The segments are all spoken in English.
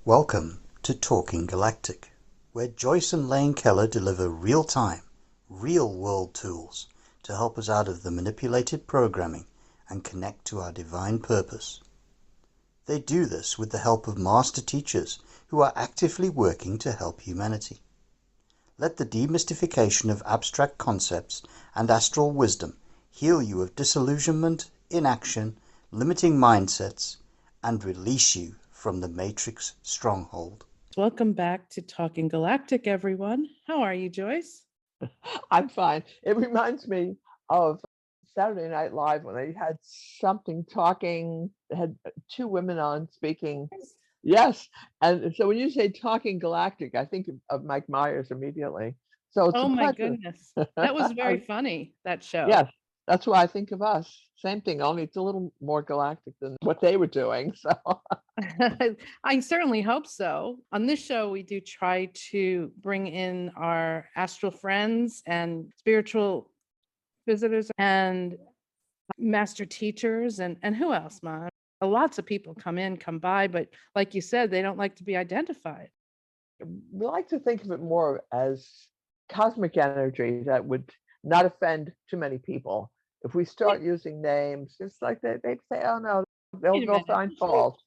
Welcome to Talking Galactic, where Joyce and Lane Keller deliver real-time, real-world tools to help us out of the manipulated programming and connect to our divine purpose. They do this with the help of master teachers who are actively working to help humanity. Let the demystification of abstract concepts and astral wisdom heal you of disillusionment, inaction, limiting mindsets, and release you from the Matrix stronghold. Welcome back to Talking Galactic, everyone. How are you, Joyce? I'm fine. It reminds me of Saturday Night Live when they had something talking, they had two women on speaking. Yes. And so when you say Talking Galactic, I think of Mike Myers immediately. So it's Oh a my pleasure. goodness. That was very funny, that show. Yes, that's why I think of us. Same thing, only it's a little more galactic than what they were doing. So I certainly hope so. On this show, we do try to bring in our astral friends and spiritual visitors and master teachers and who else, Ma? Lots of people come by, but like you said, they don't like to be identified. we like to think of it more as cosmic energy that would not offend too many people. If we start using names, it's like they'd say, oh no, Wait a they'll minute. find fault.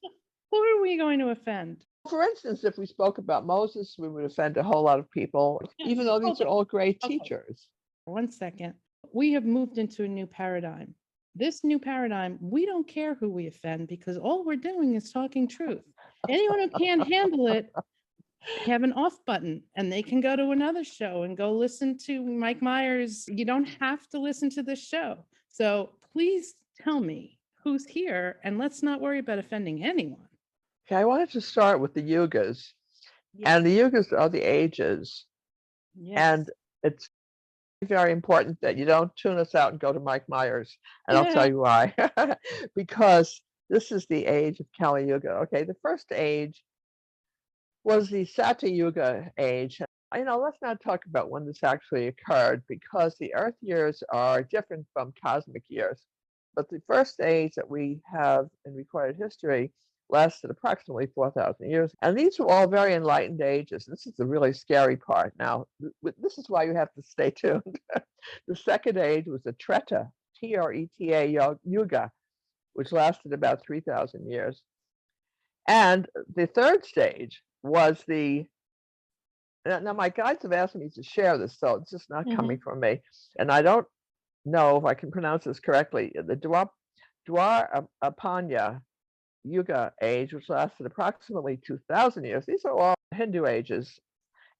Who are we going to offend? For instance, if we spoke about Moses, we would offend a whole lot of people, even though these are all great teachers. 1 second. We have moved into a new paradigm. This new paradigm, we don't care who we offend because all we're doing is talking truth. Anyone who can't handle it, they have an off button and they can go to another show and go listen to Mike Myers. You don't have to listen to this show. So please tell me who's here and let's not worry about offending anyone. Okay, I wanted to start with the Yugas. And the Yugas are the ages. And it's very important that you don't tune us out and go to Mike Myers. And I'll tell you why. Because this is the age of Kali Yuga. Okay, the first age was the Sati Yuga age. Let's not talk about when this actually occurred because the Earth years are different from cosmic years. But the first age that we have in recorded history lasted approximately 4,000 years. And these were all very enlightened ages. This is the really scary part. Now, this is why you have to stay tuned. The second age was the Treta, Treta Yuga, which lasted about 3,000 years. And the third stage was now my guides have asked me to share this, so it's just not coming from me. And I don't know if I can pronounce this correctly. The Dwarapanya Yuga age, which lasted approximately 2,000 years. These are all Hindu ages.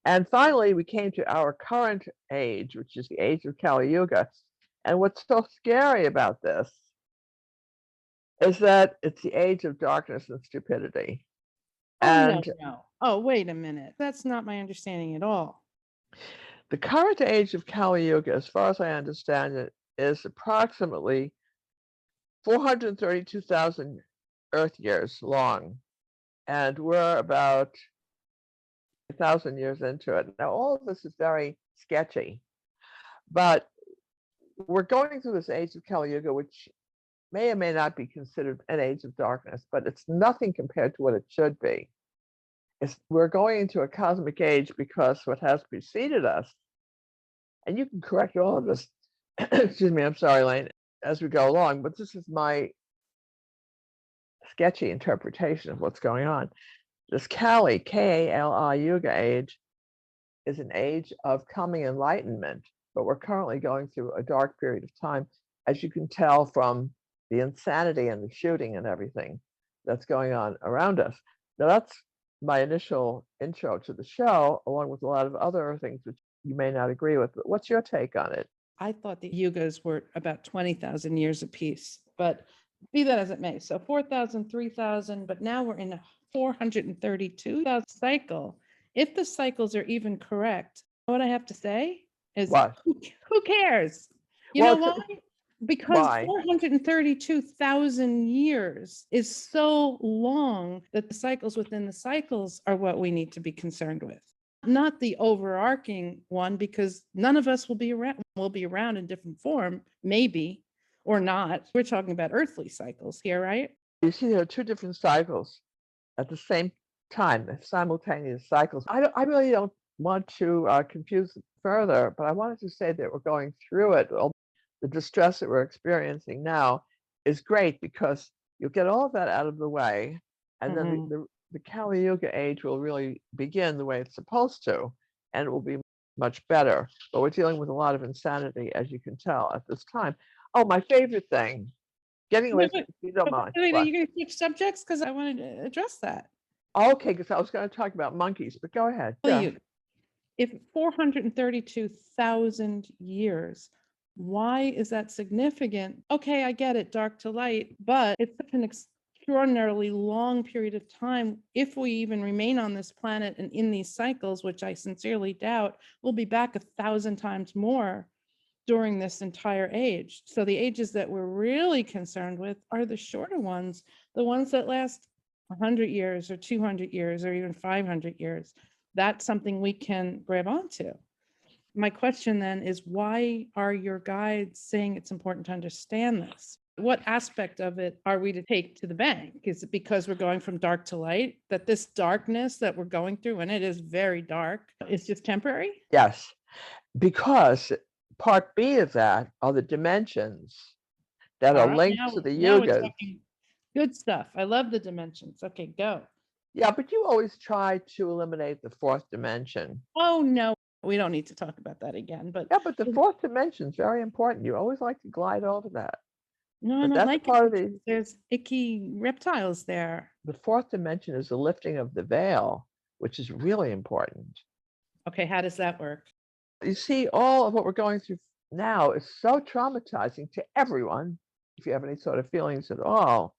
And finally, we came to our current age, which is the age of Kali Yuga. And what's so scary about this is that it's the age of darkness and stupidity. No. Oh, wait a minute. That's not my understanding at all. The current age of Kali Yuga, as far as I understand it, is approximately 432,000 Earth years long. And we're about 1,000 years into it. Now, all of this is very sketchy, but we're going through this age of Kali Yuga, which may or may not be considered an age of darkness, but it's nothing compared to what it should be. We're going into a cosmic age because what has preceded us, and you can correct all of this, excuse me, I'm sorry, Lane, as we go along, but this is my sketchy interpretation of what's going on. This Kali, Kali Yuga age is an age of coming enlightenment, but we're currently going through a dark period of time, as you can tell from the insanity and the shooting and everything that's going on around us. Now, that's my initial intro to the show, along with a lot of other things which you may not agree with. But what's your take on it? I thought the Yugas were about 20,000 years apiece, but be that as it may. So 4,000, 3,000, but now we're in a 432,000 cycle. If the cycles are even correct, what I have to say is, who cares? You know why? Because 432,000 years is so long that the cycles within the cycles are what we need to be concerned with. Not the overarching one, because none of us will be around. We'll be around in different form, maybe, or not. We're talking about earthly cycles here, right? You see, there are two different cycles at the same time, the simultaneous cycles. I really don't want to confuse it further, but I wanted to say that we're going through it. The distress that we're experiencing now is great because you'll get all of that out of the way, and then the Kali Yuga age will really begin the way it's supposed to, and it will be much better. But we're dealing with a lot of insanity, as you can tell, at this time. Oh, my favorite thing, getting away from, if you don't mind. Wait, are you going to switch subjects? Because I wanted to address that. Okay, because I was going to talk about monkeys, but go ahead. Yeah. If 432,000 years, why is that significant? Okay, I get it, dark to light, but it's such an extraordinarily long period of time. If we even remain on this planet and in these cycles, which I sincerely doubt, we'll be back 1,000 times more during this entire age. So the ages that we're really concerned with are the shorter ones, the ones that last 100 years or 200 years or even 500 years. That's something we can grab onto. My question then is, why are your guides saying it's important to understand this? What aspect of it are we to take to the bank? Is it because we're going from dark to light, that this darkness that we're going through, and it is very dark, is just temporary? Yes, because part B of that are the dimensions that are linked to the yugas. Good stuff. I love the dimensions. Okay, go. Yeah, but you always try to eliminate the fourth dimension. Oh, no, we don't need to talk about that again. But yeah, but the fourth dimension is very important. You always like to glide over that. No, I don't like it. There's icky reptiles there. The fourth dimension is the lifting of the veil, which is really important. Okay, how does that work? You see, all of what we're going through now is so traumatizing to everyone, if you have any sort of feelings at all.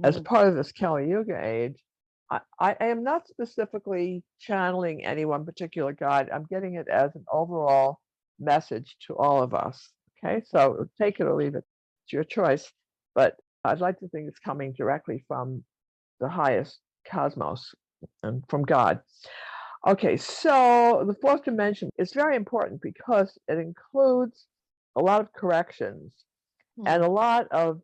As part of this Kali Yuga age, I am not specifically channeling any one particular guide. I'm getting it as an overall message to all of us. Okay, so take it or leave it. It's your choice. But I'd like to think it's coming directly from the highest cosmos and from God. Okay, so the fourth dimension is very important because it includes a lot of corrections and a lot of,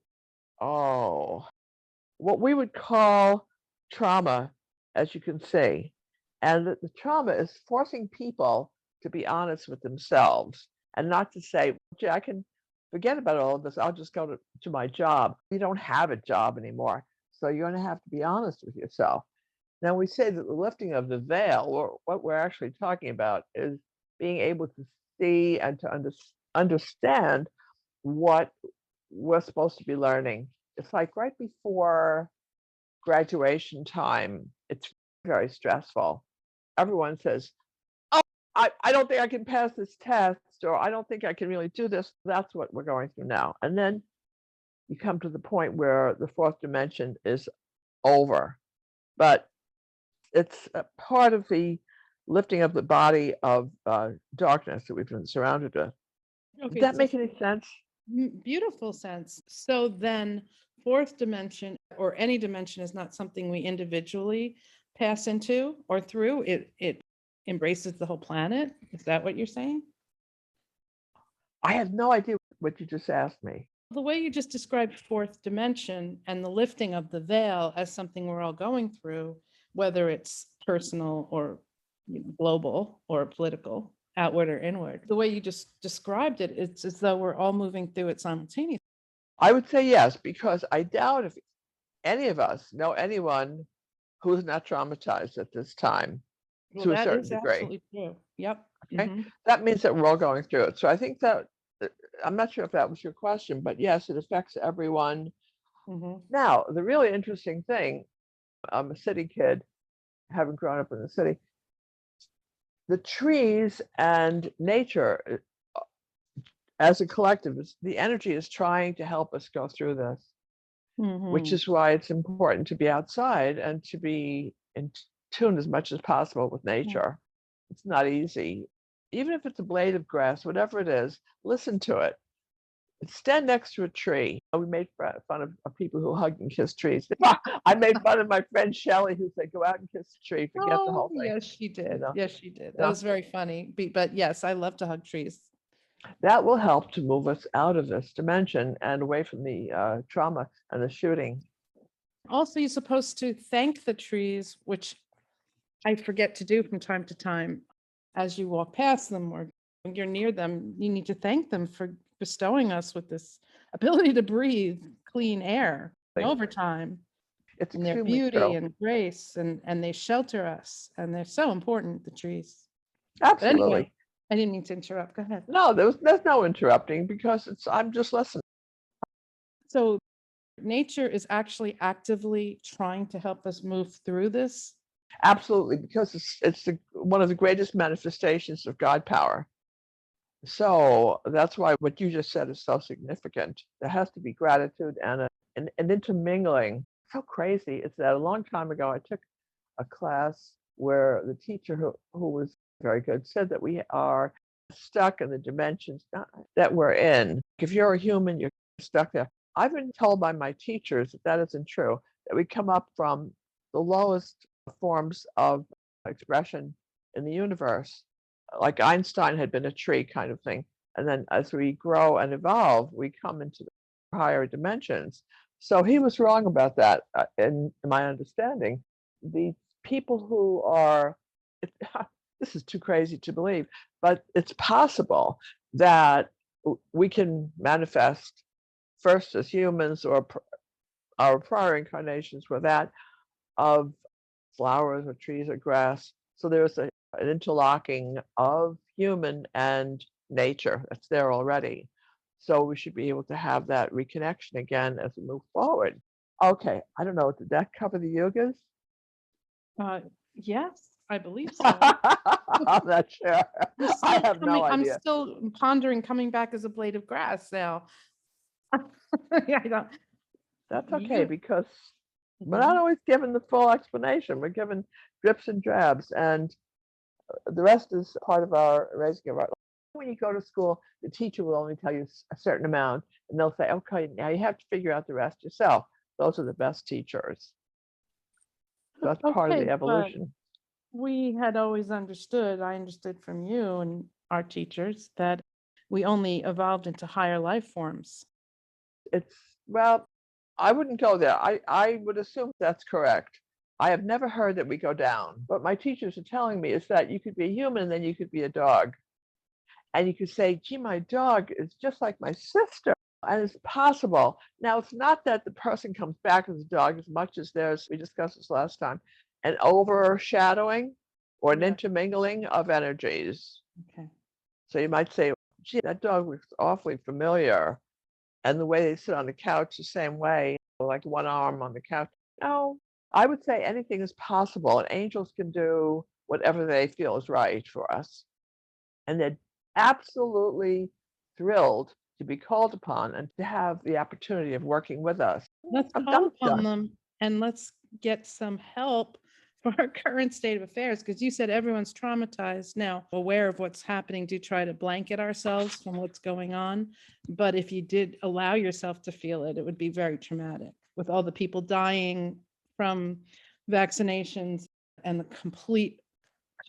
what we would call trauma, as you can see. And the trauma is forcing people to be honest with themselves and not to say, gee, I can forget about all of this. I'll just go to my job. You don't have a job anymore. So you're going to have to be honest with yourself. Now, we say that the lifting of the veil, or what we're actually talking about, is being able to see and to understand what we're supposed to be learning. It's like right before graduation time, it's very stressful. Everyone says, oh, I don't think I can pass this test, or I don't think I can really do this. That's what we're going through now. And then you come to the point where the fourth dimension is over. But it's a part of the lifting of the body of darkness that we've been surrounded with. Okay, does that make any sense? Beautiful sense. So then fourth dimension, or any dimension, is not something we individually pass into or through. It embraces the whole planet. Is that what you're saying? I have no idea what you just asked me. The way you just described fourth dimension and the lifting of the veil as something we're all going through, whether it's personal or global or political, outward or inward. The way you just described it, it's as though we're all moving through it simultaneously. I would say yes, because I doubt if any of us know anyone who is not traumatized at this time to a certain degree. Absolutely true. Yep. Okay. That means that we're all going through it. So I think that, I'm not sure if that was your question, but yes, it affects everyone. Now, the really interesting thing, I'm a city kid, having grown up in the city. The trees and nature as a collective, the energy is trying to help us go through this, which is why it's important to be outside and to be in tune as much as possible with nature. It's not easy. Even if it's a blade of grass, whatever it is, listen to it. Stand next to a tree. We made fun of people who hug and kiss trees. I made fun of my friend Shelley, who said, go out and kiss the tree, forget the whole thing. Yes, she did. You know? Yes, she did. That was very funny. But yes, I love to hug trees. That will help to move us out of this dimension and away from the trauma and the shooting. Also, you're supposed to thank the trees, which I forget to do from time to time. As you walk past them or you're near them, you need to thank them for bestowing us with this ability to breathe clean air over time. It's And their extremely beauty true. and grace, and they shelter us, and they're so important, the trees. But Absolutely. anyway, I didn't mean to interrupt. Go ahead. No, there's no interrupting because I'm just listening. So nature is actually actively trying to help us move through this. Absolutely, because it's one of the greatest manifestations of God power. So that's why what you just said is so significant. There has to be gratitude and an intermingling. So crazy is that a long time ago I took a class where the teacher who was very good said that we are stuck in the dimensions that we're in. If you're a human, you're stuck there. I've been told by my teachers that isn't true, that we come up from the lowest forms of expression in the universe, like Einstein had been a tree kind of thing. And then as we grow and evolve, we come into the higher dimensions. So he was wrong about that, in my understanding. The people who are, this is too crazy to believe, but it's possible that we can manifest first as humans, or our prior incarnations were that of flowers or trees or grass. So there's an interlocking of human and nature that's there already. So we should be able to have that reconnection again as we move forward. Okay, I don't know, did that cover the yugas? Yes, I believe so. I'm not sure. I have no I'm idea. still pondering coming back as a blade of grass now. Yeah, I don't. That's okay, You- because we're not always given the full explanation. We're given drips and drabs, and the rest is part of our raising of our. When you go to school, the teacher will only tell you a certain amount, and they'll say, okay, now you have to figure out the rest yourself. Those are the best teachers. So that's part of Okay, the but evolution. we had always understood, I understood from you and our teachers, that we only evolved into higher life forms. It's, well, I wouldn't go there. I would assume that's correct. I have never heard that we go down. What my teachers are telling me is that you could be a human and then you could be a dog. And you could say, gee, my dog is just like my sister. And it's possible. Now, it's not that the person comes back as a dog as much as there's, we discussed this last time, an overshadowing or an Yeah. intermingling of energies. Okay. So you might say, gee, that dog looks awfully familiar. And the way they sit on the couch the same way, like one arm on the couch. No, I would say anything is possible, and angels can do whatever they feel is right for us. And they're absolutely thrilled to be called upon and to have the opportunity of working with us. Let's I'm call upon done. them and let's get some help for our current state of affairs, because you said everyone's traumatized now, aware of what's happening, to try to blanket ourselves from what's going on. But if you did allow yourself to feel it, it would be very traumatic, with all the people dying from vaccinations and the complete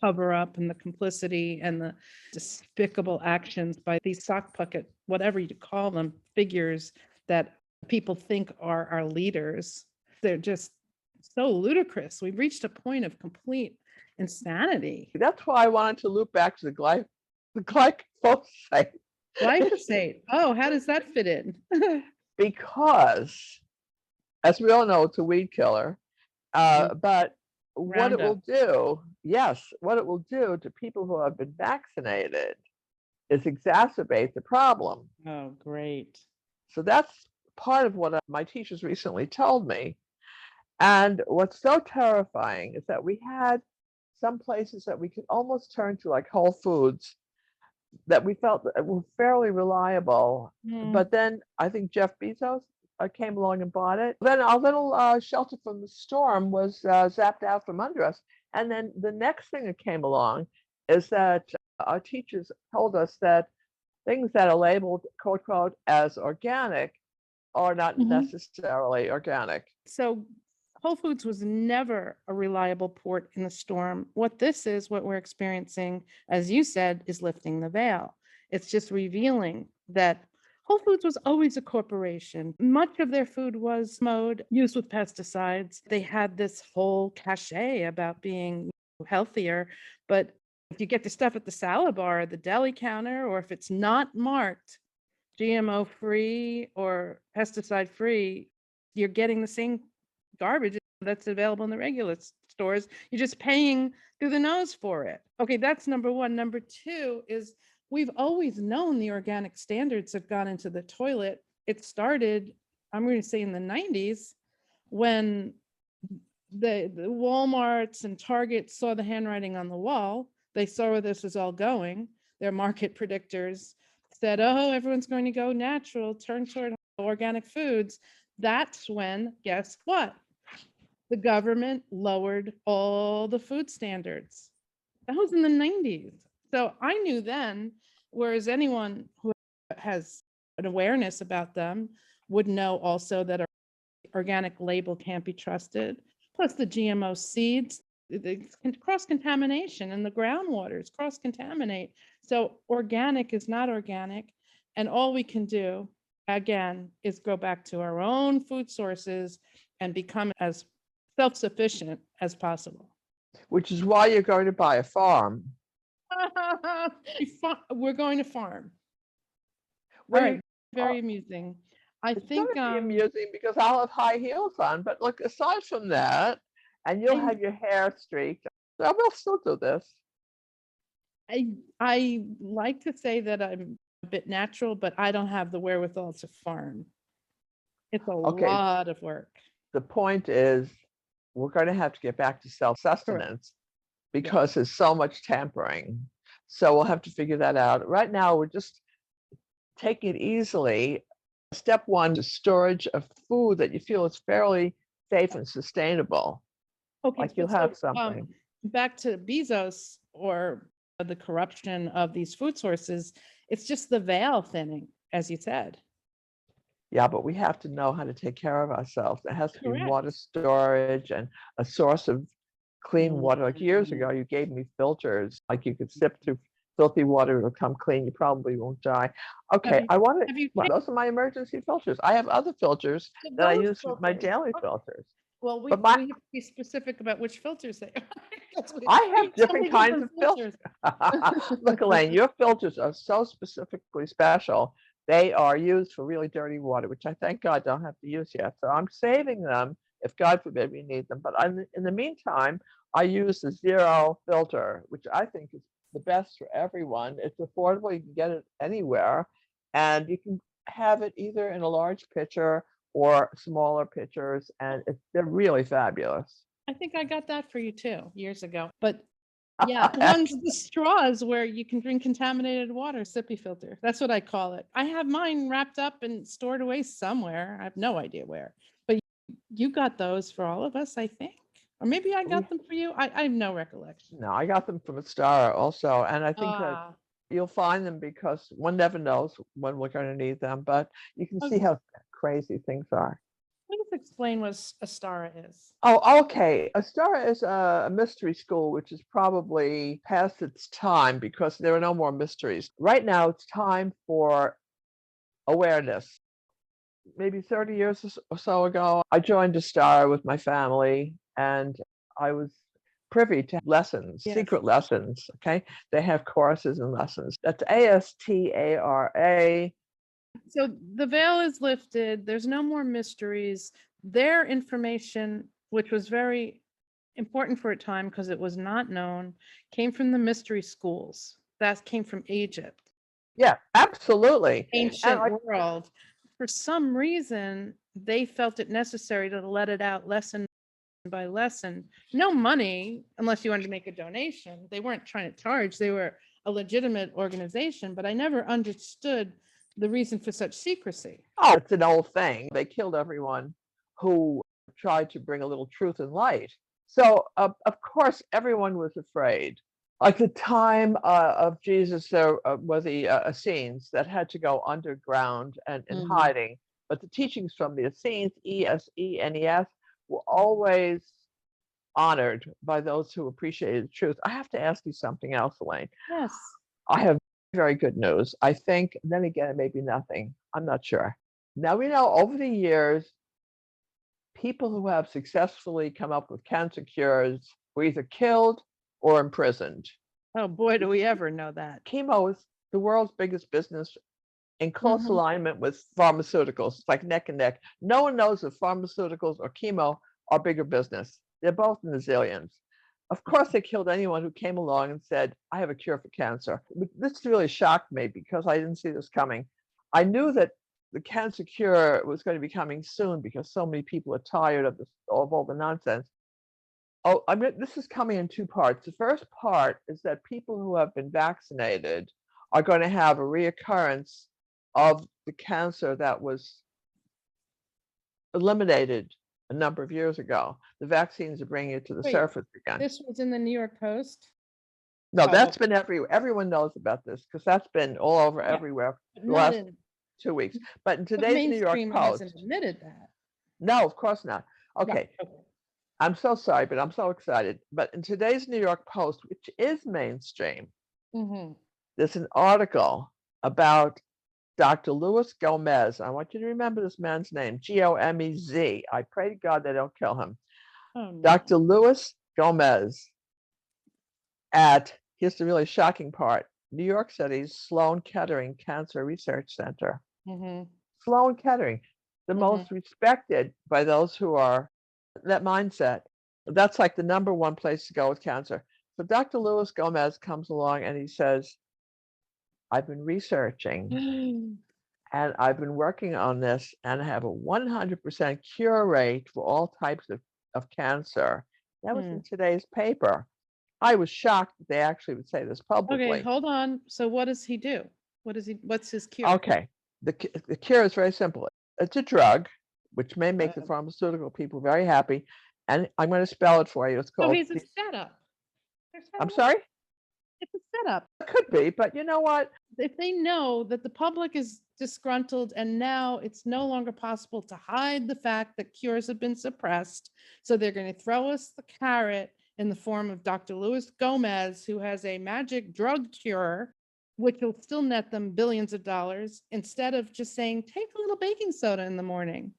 cover up and the complicity and the despicable actions by these sock puppet, whatever you call them, figures that people think are our leaders. They're just so ludicrous. We've reached a point of complete insanity. That's why I wanted to loop back to the glyphosate. Glyphosate. Oh, how does that fit in? Because, as we all know, it's a weed killer. But what it will do, yes, what it will do to people who have been vaccinated is exacerbate the problem. Oh, great. So that's part of what my teachers recently told me. And what's so terrifying is that we had some places that we could almost turn to, like Whole Foods, that we felt that were fairly reliable. But then I think Jeff Bezos came along and bought it. Then our little shelter from the storm was zapped out from under us. And then the next thing that came along is that our teachers told us that things that are labeled, quote, quote, as organic are not necessarily organic. So Whole Foods was never a reliable port in the storm. What this is, what we're experiencing, as you said, is lifting the veil. It's just revealing that Whole Foods was always a corporation. Much of their food was mowed, used with pesticides. They had this whole cachet about being healthier. But if you get the stuff at the salad bar, the deli counter, or if it's not marked GMO free or pesticide free, you're getting the same garbage that's available in the regular stores. You're just paying through the nose for it. Okay, that's number one. Number two is we've always known the organic standards have gone into the toilet. It started, I'm going to say, in the 90s when the Walmarts and Targets saw the handwriting on the wall. They saw where this was all going. Their market predictors said, oh, everyone's going to go natural, turn toward organic foods. That's when, guess what? The government lowered all the food standards. That was in the 90s. So I knew then, whereas anyone who has an awareness about them would know also that our organic label can't be trusted. Plus the GMO seeds, the cross-contamination, and the groundwaters cross-contaminate. So organic is not organic. And all we can do, again, is go back to our own food sources and become as self-sufficient as possible. Which is why you're going to buy a farm. We're going to farm. Well, All right, very amusing. I think it's gonna be amusing because I'll have high heels on. But look, aside from that, and you'll have your hair streaked. So we'll still do this. I like to say that I'm a bit natural, but I don't have the wherewithal to farm. It's a lot of work. The point is, we're going to have to get back to self-sustenance because there's so much tampering. So we'll have to figure that out. Right now, we're just taking it easily. Step one is storage of food that you feel is fairly safe and sustainable. Okay, like you'll have something. Back to Bezos or the corruption of these food sources, it's just the veil thinning, as you said. Yeah, but we have to know how to take care of ourselves. There has to be water storage and a source of clean water. Like years ago, you gave me filters, like you could sip through filthy water, it'll come clean. You probably won't die. Okay, I want to, those are my emergency filters. I have other filters that I use for my daily filters. Well, we have to be specific about which filters they are. I have different kinds of filters. Look, Elaine, your filters are so specifically special. They are used for really dirty water, which I thank God don't have to use yet. So I'm saving them if God forbid we need them. But in the meantime, I use the zero filter, which I think is the best for everyone. It's affordable. You can get it anywhere. And you can have it either in a large pitcher or smaller pitchers. And they're really fabulous. I think I got that for you too, years ago. But yeah, one's the straws where you can drink contaminated water, sippy filter. That's what I call it. I have mine wrapped up and stored away somewhere. I have no idea where. But you got those for all of us, I think. Or maybe I got them for you. I have no recollection. No, I got them from Astara also. And I think that you'll find them because one never knows when we're going to need them. But you can see how crazy things are. Please explain what Astara is. Oh, okay. Astara is a mystery school, which is probably past its time because there are no more mysteries. Right now, it's time for awareness. Maybe 30 years or so ago, I joined Astara with my family, and I was privy to lessons, secret lessons, okay? They have courses and lessons. That's ASTARA. So the veil is lifted. There's no more mysteries. Their information, which was very important for a time because it was not known, came from the mystery schools. That came from Egypt. Yeah, absolutely. Ancient world. For some reason, they felt it necessary to let it out lesson by lesson. No money, unless you wanted to make a donation. They weren't trying to charge. They were a legitimate organization, but I never understood the reason for such secrecy. Oh, it's an old thing. They killed everyone who tried to bring a little truth and light. So, of course, everyone was afraid. Like the time of Jesus, there were the Essenes that had to go underground and in hiding. But the teachings from the Essenes, Essenes, were always honored by those who appreciated the truth. I have to ask you something else, Elaine. Yes. I have very good news. I think, then again, it may be nothing. I'm not sure. Now we know over the years, people who have successfully come up with cancer cures were either killed or imprisoned. Oh boy, do we ever know that. Chemo is the world's biggest business in close alignment with pharmaceuticals. It's like neck and neck. No one knows if pharmaceuticals or chemo are bigger business. They're both in the zillions. Of course, they killed anyone who came along and said, I have a cure for cancer. This really shocked me because I didn't see this coming. I knew that the cancer cure was going to be coming soon because so many people are tired of all the nonsense. Oh, this is coming in two parts. The first part is that people who have been vaccinated are going to have a reoccurrence of the cancer that was eliminated a number of years ago. The vaccines are bringing it to the surface again. This was in the New York Post? No, that's been everywhere. Everyone knows about this because that's been all over everywhere the last 2 weeks. But in today's New York Post, hasn't admitted that. No, of course not. Okay. No. I'm so sorry, but I'm so excited. But in today's New York Post, which is mainstream, there's an article about Dr. Luis Gomez. I want you to remember this man's name, Gomez. I pray to God they don't kill him. Oh, no. Dr. Luis Gomez here's the really shocking part, New York City's Sloan Kettering Cancer Research Center. Sloan Kettering, the most respected by those who are that mindset. That's like the number one place to go with cancer. So Dr. Luis Gomez comes along and he says, I've been researching and I've been working on this and I have a 100% cure rate for all types of cancer. That was in today's paper. I was shocked that they actually would say this publicly. Okay, hold on. So what does he do? What's his cure? Okay, the cure is very simple. It's a drug, which may make the pharmaceutical people very happy. And I'm going to spell it for you. It's called. So he's a setup. I'm sorry? It's a setup. It could be, but you know what? If they know that the public is disgruntled and now it's no longer possible to hide the fact that cures have been suppressed, so they're going to throw us the carrot in the form of Dr. Luis Gomez, who has a magic drug cure, which will still net them billions of dollars, instead of just saying, take a little baking soda in the morning.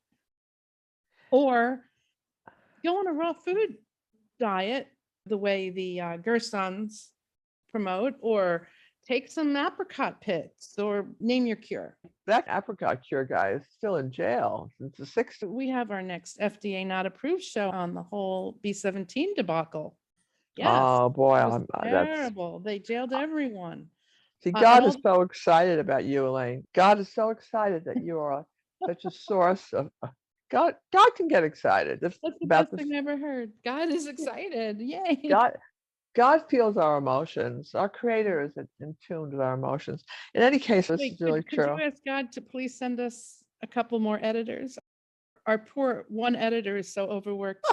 Or go on a raw food diet, the way the Gersons promote, or take some apricot pits, or name your cure. That apricot cure guy is still in jail since the 60s. We have our next FDA not approved show on the whole B-17 debacle. Yes. Oh boy, terrible. They jailed everyone. See, God is so excited about you, Elaine. God is so excited that you are such a source of God. God can get excited. That's the best thing I ever heard. God is excited. Yay. God feels our emotions. Our Creator is in tune with our emotions. In any case, this is really true. Could you ask God to please send us a couple more editors? Our poor one editor is so overworked.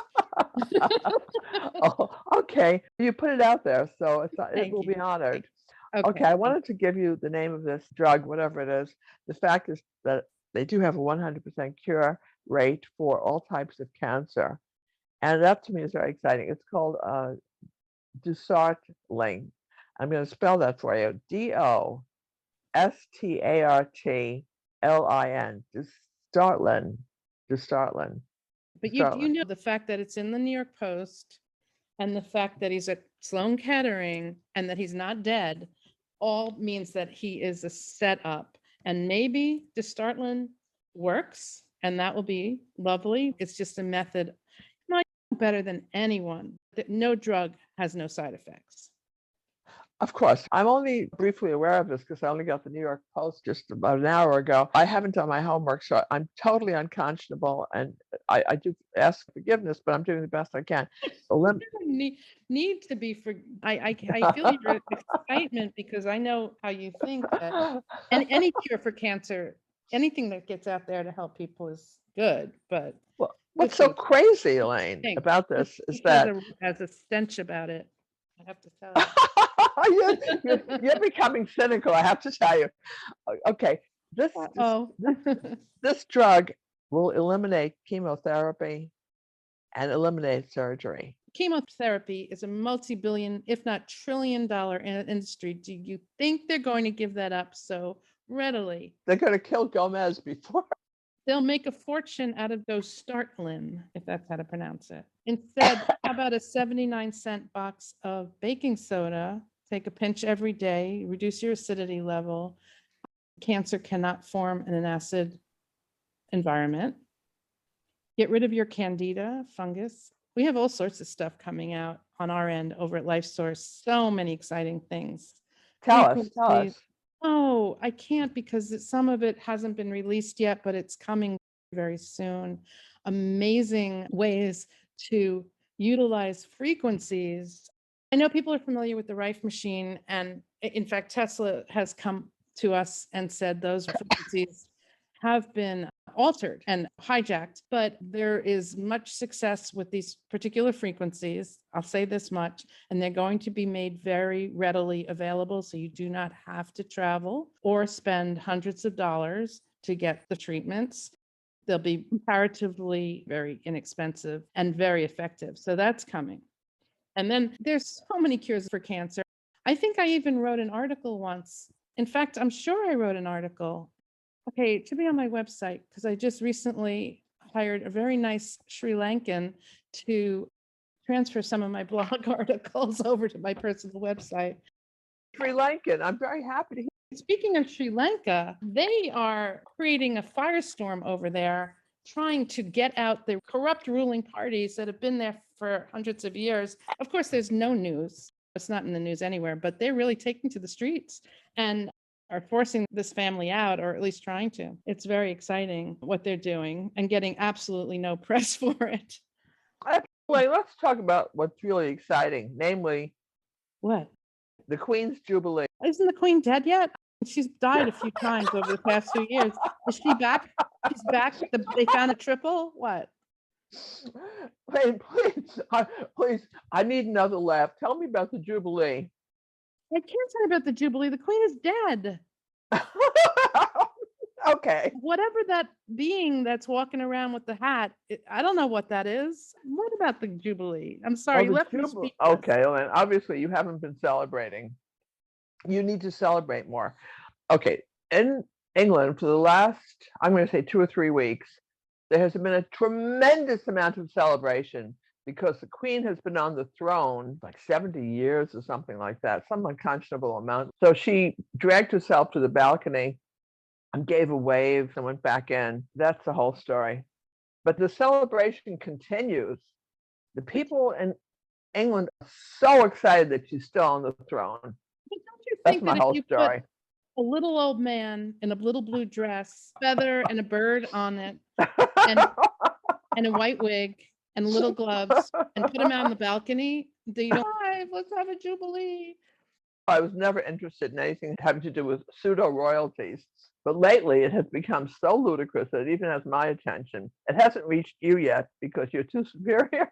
Oh, okay. You put it out there, so it will be honored. Okay, I wanted to give you the name of this drug, whatever it is. The fact is that they do have a 100% cure rate for all types of cancer. And that to me is very exciting. It's called Dusartline. I'm going to spell that for you. Dostartlin. Dusartline. But you know the fact that it's in the New York Post and the fact that he's at Sloan Kettering and that he's not dead all means that he is a setup. And maybe Dostartlin works and that will be lovely. It's just a method. Not better than anyone. That no drug has no side effects. Of course. I'm only briefly aware of this because I only got the New York Post just about an hour ago. I haven't done my homework, so I'm totally unconscionable, and I do ask forgiveness, but I'm doing the best I can. Need to be for. I feel your excitement because I know how you think. And any cure for cancer, anything that gets out there to help people is good. But what's so crazy, Elaine, about this is that has a stench about it. I have to tell you. You're becoming cynical, I have to tell you. Okay, this drug will eliminate chemotherapy and eliminate surgery. Chemotherapy is a multi-billion, if not trillion-dollar industry. Do you think they're going to give that up so readily? They're going to kill Gomez before. They'll make a fortune out of those Startlin, if that's how to pronounce it. Instead, how about a 79-cent box of baking soda? Take a pinch every day, reduce your acidity level. Cancer cannot form in an acid environment. Get rid of your candida fungus. We have all sorts of stuff coming out on our end over at LifeSource. So many exciting things. Tell us. Oh, I can't because some of it hasn't been released yet, but it's coming very soon. Amazing ways to utilize frequencies. I know people are familiar with the Rife machine, and in fact, Tesla has come to us and said those frequencies have been altered and hijacked, but there is much success with these particular frequencies. I'll say this much, and they're going to be made very readily available, so you do not have to travel or spend hundreds of dollars to get the treatments. They'll be comparatively very inexpensive and very effective. So that's coming. And then there's so many cures for cancer. I think I even wrote an article once. In fact, I'm sure I wrote an article. Okay, it should be on my website because I just recently hired a very nice Sri Lankan to transfer some of my blog articles over to my personal website. Sri Lankan, I'm very happy to hear. Speaking of Sri Lanka, they are creating a firestorm over there, trying to get out the corrupt ruling parties that have been there for hundreds of years. Of course, there's no news. It's not in the news anywhere, but they're really taking to the streets and are forcing this family out, or at least trying to. It's very exciting what they're doing and getting absolutely no press for it. Wait, let's talk about what's really exciting, namely What? the Queen's Jubilee. Isn't the Queen dead yet? She's died a few times over the past few years. Is she back? She's back. They found a triple? What? Wait, please, I need another laugh. Tell me about the Jubilee. I can't tell you about the Jubilee. The Queen is dead. Okay. Whatever that being that's walking around with the hat, I don't know what that is. What about the Jubilee? I'm sorry, you left me speechless. Okay, well, then obviously you haven't been celebrating. You need to celebrate more. Okay, in England for the last, I'm going to say 2 or 3 weeks, there has been a tremendous amount of celebration because the Queen has been on the throne like 70 years or something like that, some unconscionable amount. So she dragged herself to the balcony and gave a wave and went back in. That's the whole story. But the celebration continues. The people in England are so excited that she's still on the throne. But don't you That's think my that whole if you story. put a little old man in a little blue dress, feather and a bird on it, and a white wig and little gloves, and put him out on the balcony, let's have a Jubilee. I was never interested in anything having to do with pseudo royalties, but lately it has become so ludicrous that it even has my attention. It hasn't reached you yet because you're too superior.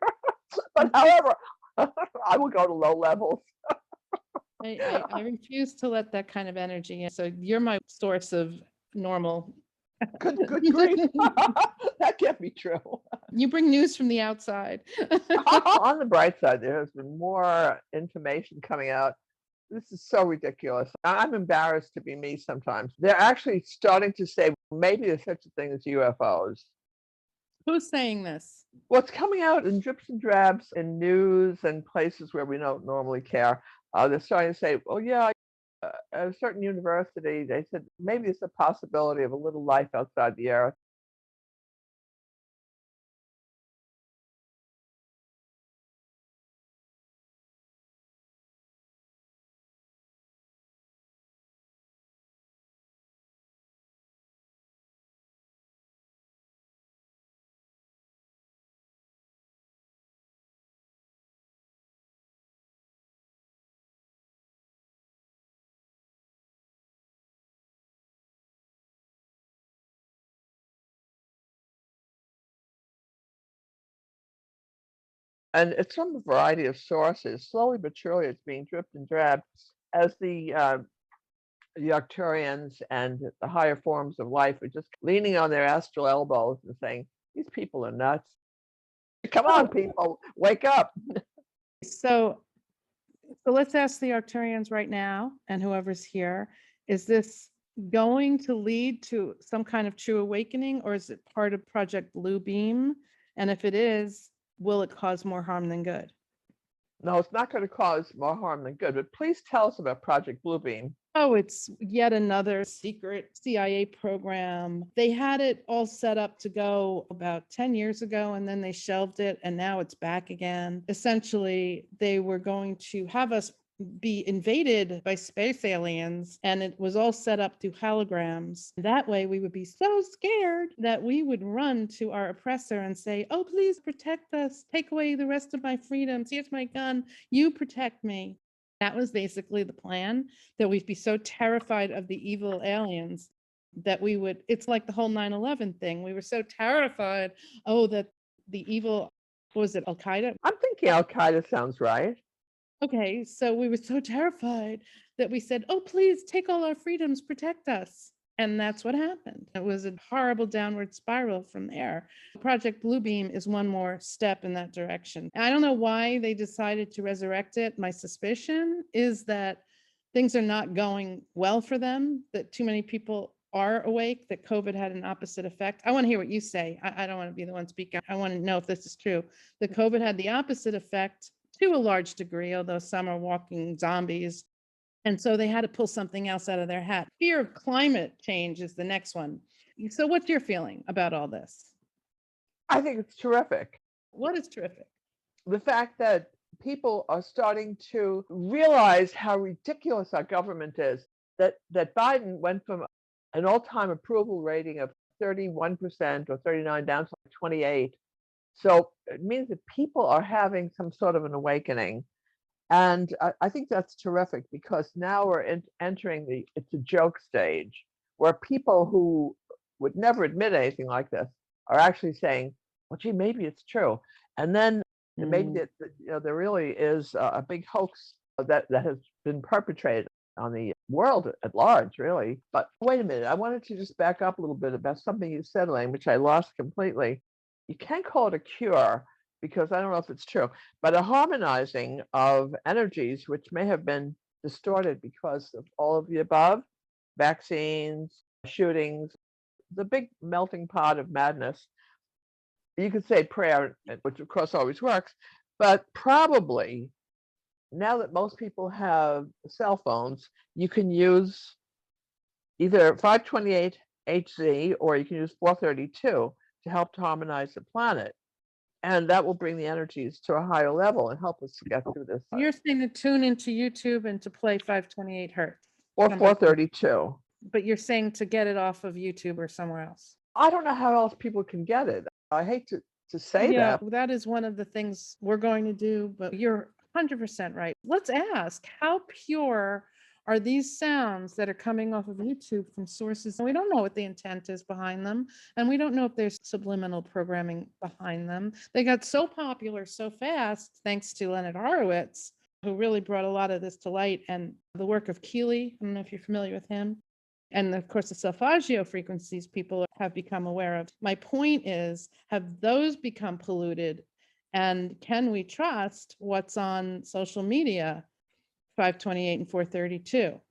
But however, I will go to low levels. I refuse to let that kind of energy in. So you're my source of normal. Good grief. That can't be true. You bring news from the outside. On the bright side, there has been more information coming out. This is so ridiculous. I'm embarrassed to be me sometimes. They're actually starting to say maybe there's such a thing as UFOs. Who's saying this? What's coming out in drips and drabs in news and places where we don't normally care. They're starting to say, oh yeah, at a certain university, they said maybe it's a possibility of a little life outside the Earth. And it's from a variety of sources. Slowly but surely, it's being dripped and drabbed as the Arcturians and the higher forms of life are just leaning on their astral elbows and saying, these people are nuts. Come on, people, wake up. So let's ask the Arcturians right now, and whoever's here, is this going to lead to some kind of true awakening, or is it part of Project Bluebeam? And if it is, will it cause more harm than good? No, it's not going to cause more harm than good, but please tell us about Project Bluebeam. Oh, it's yet another secret CIA program. They had it all set up to go about 10 years ago, and then they shelved it, and now it's back again. Essentially, they were going to have us be invaded by space aliens, and it was all set up through holograms. That way, we would be so scared that we would run to our oppressor and say, "Oh, please protect us. Take away the rest of my freedoms. Here's my gun. You protect me." That was basically the plan, that we'd be so terrified of the evil aliens that we would, it's like the whole 9/11 thing. We were so terrified, that the evil, what was it, Al-Qaeda? I'm thinking Al-Qaeda sounds right. Okay, so we were so terrified that we said, "Oh, please take all our freedoms, protect us." And that's what happened. It was a horrible downward spiral from there. Project Bluebeam is one more step in that direction. I don't know why they decided to resurrect it. My suspicion is that things are not going well for them, that too many people are awake, that COVID had an opposite effect. I want to hear what you say. I don't want to be the one speaking. I want to know if this is true. That COVID had the opposite effect to a large degree, although some are walking zombies. And so they had to pull something else out of their hat. Fear of climate change is the next one. So what's your feeling about all this? I think it's terrific. What is terrific? The fact that people are starting to realize how ridiculous our government is, that Biden went from an all-time approval rating of 31% or 39 down to like 28. So it means that people are having some sort of an awakening. And I think that's terrific, because now we're entering it's a joke stage where people who would never admit anything like this are actually saying, well, gee, maybe it's true. And then maybe there really is a big hoax that has been perpetrated on the world at large, really. But wait a minute, I wanted to just back up a little bit about something you said, Elaine, which I lost completely. You can't call it a cure, because I don't know if it's true, but a harmonizing of energies which may have been distorted because of all of the above, vaccines, shootings, the big melting pot of madness. You could say prayer, which of course always works, but probably now that most people have cell phones, you can use either 528 HZ or you can use 432 to help to harmonize the planet. And that will bring the energies to a higher level and help us to get through this. You're saying to tune into YouTube and to play 528 hertz. Or 432. But you're saying to get it off of YouTube or somewhere else. I don't know how else people can get it. I hate to say that. That is one of the things we're going to do, but you're 100% right. Let's ask, how pure are these sounds that are coming off of YouTube from sources? We don't know what the intent is behind them, and we don't know if there's subliminal programming behind them. They got so popular so fast, thanks to Leonard Horowitz, who really brought a lot of this to light, and the work of Keeley. I don't know if you're familiar with him. And of course, the self-agio frequencies people have become aware of. My point is, have those become polluted? And can we trust what's on social media, 528 and 432?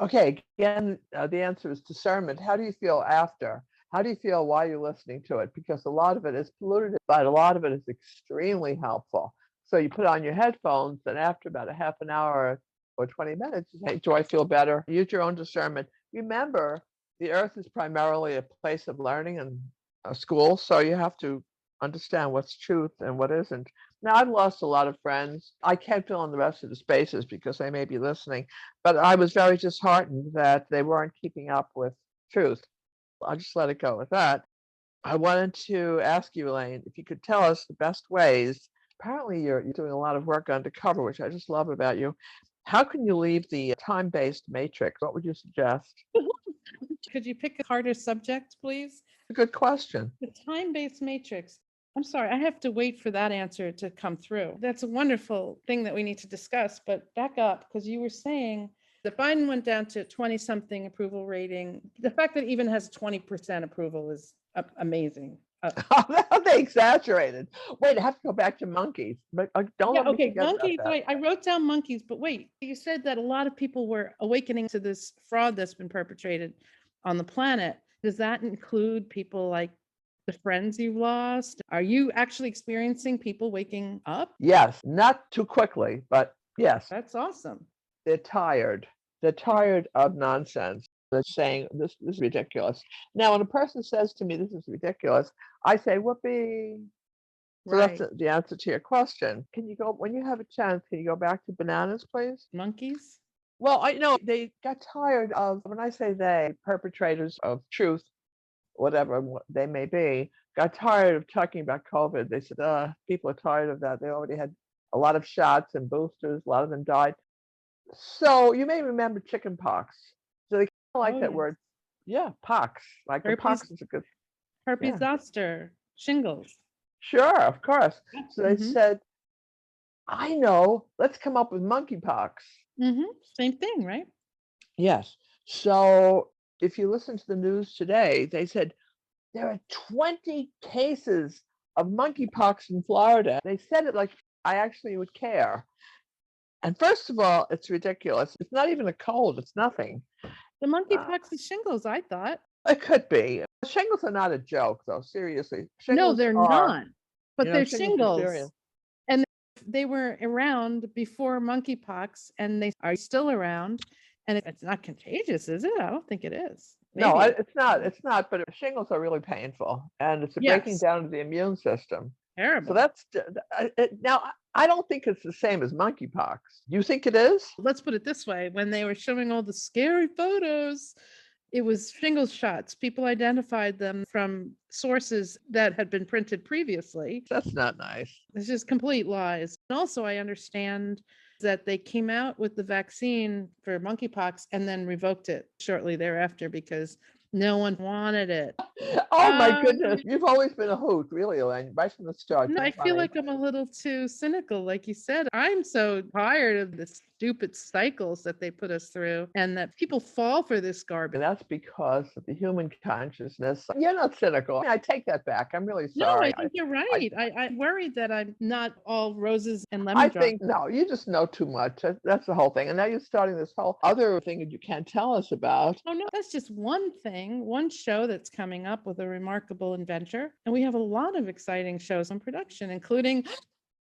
Okay, again, the answer is discernment. How do you feel after? How do you feel while you're listening to it? Because a lot of it is polluted, but a lot of it is extremely helpful. So you put on your headphones, and after about a half an hour or 20 minutes, you say, do I feel better? Use your own discernment. Remember, the earth is primarily a place of learning and a school, so you have to understand what's truth and what isn't. Now, I've lost a lot of friends. I can't fill in the rest of the spaces because they may be listening, but I was very disheartened that they weren't keeping up with truth. I'll just let it go with that. I wanted to ask you, Elaine, if you could tell us the best ways. Apparently, you're doing a lot of work undercover, which I just love about you. How can you leave the time-based matrix? What would you suggest? Could you pick a harder subject, please? A good question. The time-based matrix. I'm sorry, I have to wait for that answer to come through. That's a wonderful thing that we need to discuss, but back up, because you were saying that Biden went down to 20-something approval rating. The fact that it even has 20% approval is amazing. They exaggerated. Wait, I have to go back to monkeys. But don't let me okay, forget monkeys. about that. Wait, I wrote down monkeys, but wait, you said that a lot of people were awakening to this fraud that's been perpetrated on the planet. Does that include people like the friends you've lost? Are you actually experiencing people waking up? Yes, not too quickly, but yes. That's awesome. They're tired. They're tired of nonsense. They're saying this is ridiculous. Now, when a person says to me, this is ridiculous, I say, whoopee. So Right. that's the answer to your question. Can you go, when you have a chance, can you go back to bananas, please? Monkeys? Well, I know they got tired of, when I say they, perpetrators of truth, whatever they may be, got tired of talking about COVID. They said, people are tired of that. They already had a lot of shots and boosters. A lot of them died. So you may remember chicken pox. So they kind of like that word. Yeah, pox. Like a pox is a good. Herpes zoster, shingles. Sure, of course. Yeah. So they said, I know, let's come up with monkey pox. Same thing, right? Yes. So if you listen to the news today, they said there are 20 cases of monkeypox in Florida. They said it like I actually would care. And first of all, it's ridiculous. It's not even a cold. It's nothing. The monkeypox is shingles, I thought. It could be. Shingles are not a joke, though. Seriously. No, they're not. But they're shingles. And they were around before monkeypox, and they are still around. And it's not contagious, is it? I don't think it is. Maybe. No, it's not. It's not. But shingles are really painful, and it's a breaking down of the immune system. Terrible. So that's now. I don't think it's the same as monkeypox. You think it is? Let's put it this way: when they were showing all the scary photos, it was shingles shots. People identified them from sources that had been printed previously. That's not nice. It's just complete lies. And also, I understand that they came out with the vaccine for monkeypox and then revoked it shortly thereafter because no one wanted it. Oh my goodness. You've always been a hoot, really, Elaine, right from the start. No, I feel like I'm a little too cynical. Like you said, I'm so tired of the stupid cycles that they put us through and that people fall for this garbage. And that's because of the human consciousness. You're not cynical. I take that back. I'm really sorry. No, I think you're right. I'm worried that I'm not all roses and lemon drops. I think, no, you just know too much. That's the whole thing. And now you're starting this whole other thing that you can't tell us about. Oh, no, that's just one thing, one show that's coming up with a remarkable inventor. And we have a lot of exciting shows in production, including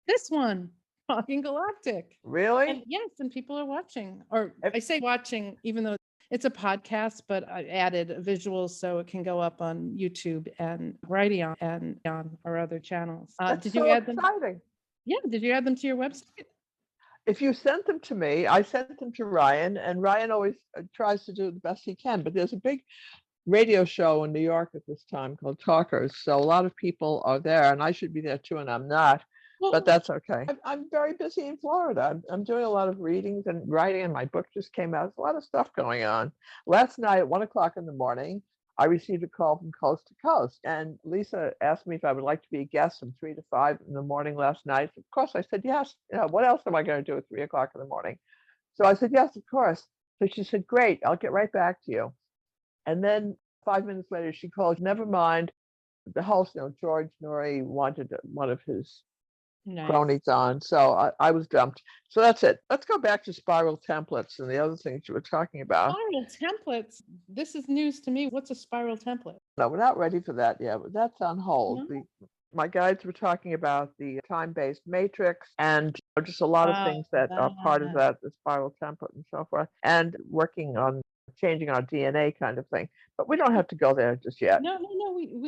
this one, Talking Galactic. Really? And yes, and people are watching. Or I say watching, even though it's a podcast, but I added visuals so it can go up on YouTube and Brighteon and on our other channels. Did you add them? Exciting. Yeah, did you add them to your website? If you sent them to me, I sent them to Ryan, and Ryan always tries to do the best he can. But there's a big radio show in New York at this time called Talkers. So a lot of people are there, and I should be there too, and I'm not. But that's okay. I'm very busy in Florida. I'm doing a lot of readings and writing, and my book just came out. There's a lot of stuff going on. Last night at 1 o'clock in the morning, I received a call from Coast to Coast, and Lisa asked me if I would like to be a guest from 3 to 5 in the morning last night. Of course, I said yes. What else am I going to do at 3 o'clock in the morning? So I said yes, of course. So she said, great, I'll get right back to you. And then 5 minutes later, she called, never mind. The host, George Norrie, wanted one of his cronies on. So I was dumped. So that's it. Let's go back to spiral templates and the other things you were talking about. Spiral templates. This is news to me. What's a spiral template? No, we're not ready for that yet. But that's on hold. No? My guides were talking about the time-based matrix and just a lot of things that are part of that, the spiral template and so forth, and working on changing our DNA kind of thing. But we don't have to go there just yet. No.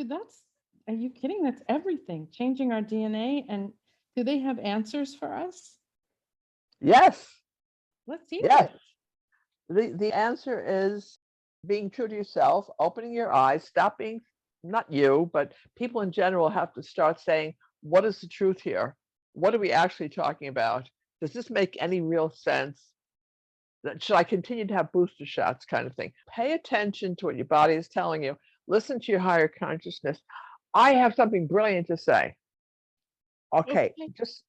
That's, are you kidding? That's everything. Changing our DNA. And do they have answers for us? Yes. Let's see. Yes. The answer is being true to yourself, opening your eyes, stop being, not you, but people in general have to start saying, what is the truth here? What are we actually talking about? Does this make any real sense? Should I continue to have booster shots kind of thing? Pay attention to what your body is telling you. Listen to your higher consciousness. I have something brilliant to say. Okay, just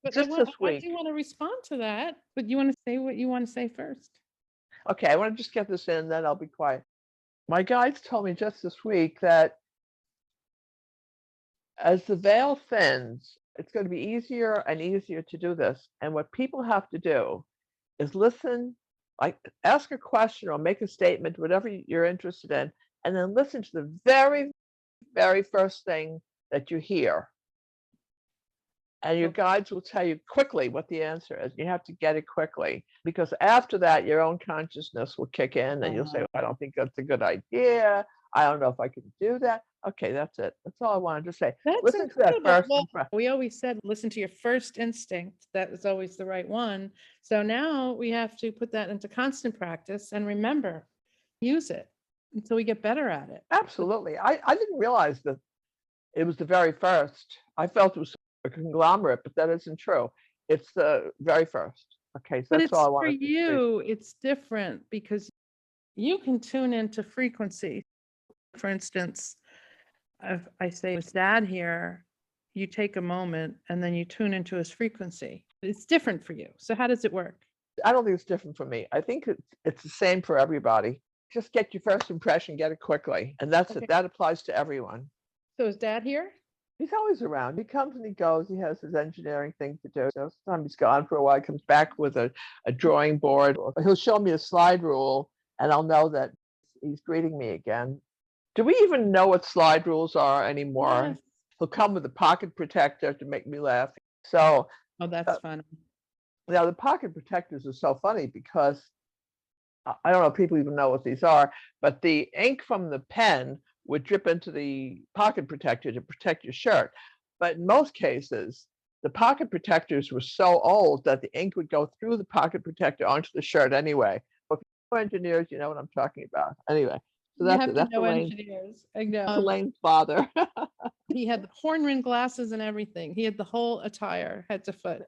this week. I do want to respond to that, but you want to say what you want to say first. Okay, I want to just get this in, then I'll be quiet. My guides told me just this week that As the veil thins, it's going to be easier and easier to do this. And what people have to do is listen, like ask a question or make a statement, whatever you're interested in, and then listen to the very, very first thing that you hear. And your guides will tell you quickly what the answer is. You have to get it quickly, because after that, your own consciousness will kick in and you'll say, I don't think that's a good idea. I don't know if I can do that. Okay, that's it. That's all I wanted to say. That's Listen to that incredible. first. Well, we always said, listen to your first instinct. That is always the right one. So now we have to put that into constant practice and remember, use it until we get better at it. Absolutely. I didn't realize that it was the very first. I felt it was a conglomerate, but that isn't true. It's the very first. Okay, so But that's it's all I for wanted to say. you, it's different because you can tune into frequency. For instance, if I say it's Dad here, you take a moment and then you tune into his frequency. It's different for you. So how does it work? I don't think it's different for me. I think it's the same for everybody. Just get your first impression, get it quickly. And that's it. That applies to everyone. So is Dad here? He's always around. He comes and he goes. He has his engineering thing to do. So sometimes he's gone for a while. He comes back with a drawing board. He'll show me a slide rule, and I'll know that he's greeting me again. Do we even know what slide rules are anymore? Yes. He'll come with a pocket protector to make me laugh. So, oh, that's funny. Now the pocket protectors are so funny because I don't know if people even know what these are, but the ink from the pen would drip into the pocket protector to protect your shirt. But in most cases, the pocket protectors were so old that the ink would go through the pocket protector onto the shirt anyway. But if you're engineers, you know what I'm talking about. Anyway, so that's engineers. I know. That's Elaine's father. He had the horn rimmed glasses and everything. He had the whole attire, head to foot.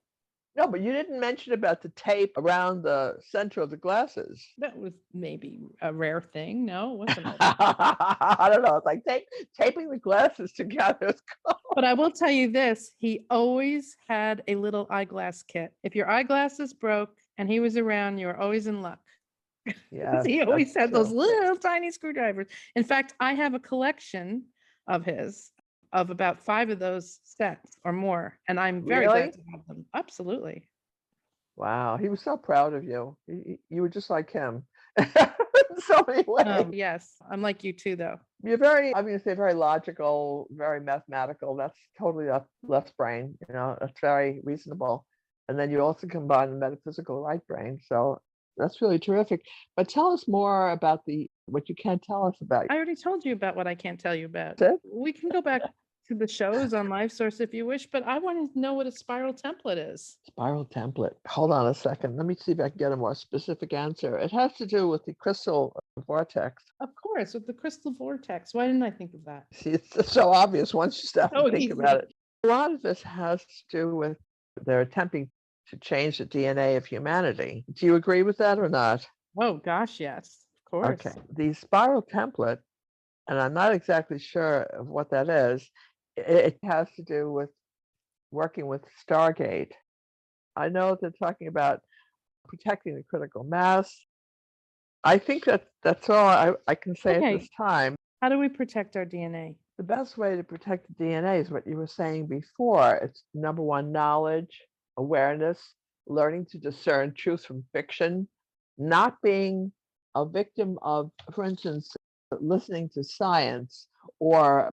No, but you didn't mention about the tape around the center of the glasses. That was maybe a rare thing. No, it wasn't. I don't know. It's like taping the glasses together. But I will tell you this, he always had a little eyeglass kit. If your eyeglasses broke and he was around, you were always in luck. Yeah. He always had those little tiny screwdrivers. In fact, I have a collection of his of about 5 of those sets or more. And I'm very glad to have them. Absolutely. Wow. He was so proud of you. You were just like him. In so many ways. Yes. I'm like you too, though. You're very, I'm going to say very logical, very mathematical. That's totally left brain. You know, that's very reasonable. And then you also combine the metaphysical right brain. So that's really terrific. But tell us more about what you can't tell us about. I already told you about what I can't tell you about. We can go back to the shows on LiveSource if you wish, but I want to know what a spiral template is. Spiral template. Hold on a second. Let me see if I can get a more specific answer. It has to do with the crystal vortex. Of course, with the crystal vortex. Why didn't I think of that? See, it's so obvious once you start to think about it. A lot of this has to do with they're attempting to change the DNA of humanity. Do you agree with that or not? Oh, gosh, yes, of course. Okay. The spiral template, and I'm not exactly sure of what that is, it has to do with working with Stargate. I know they're talking about protecting the critical mass. I think that's all I can say at this time. How do we protect our DNA? The best way to protect the DNA is what you were saying before. It's number one, knowledge, awareness, learning to discern truth from fiction, not being a victim of, for instance, listening to science, or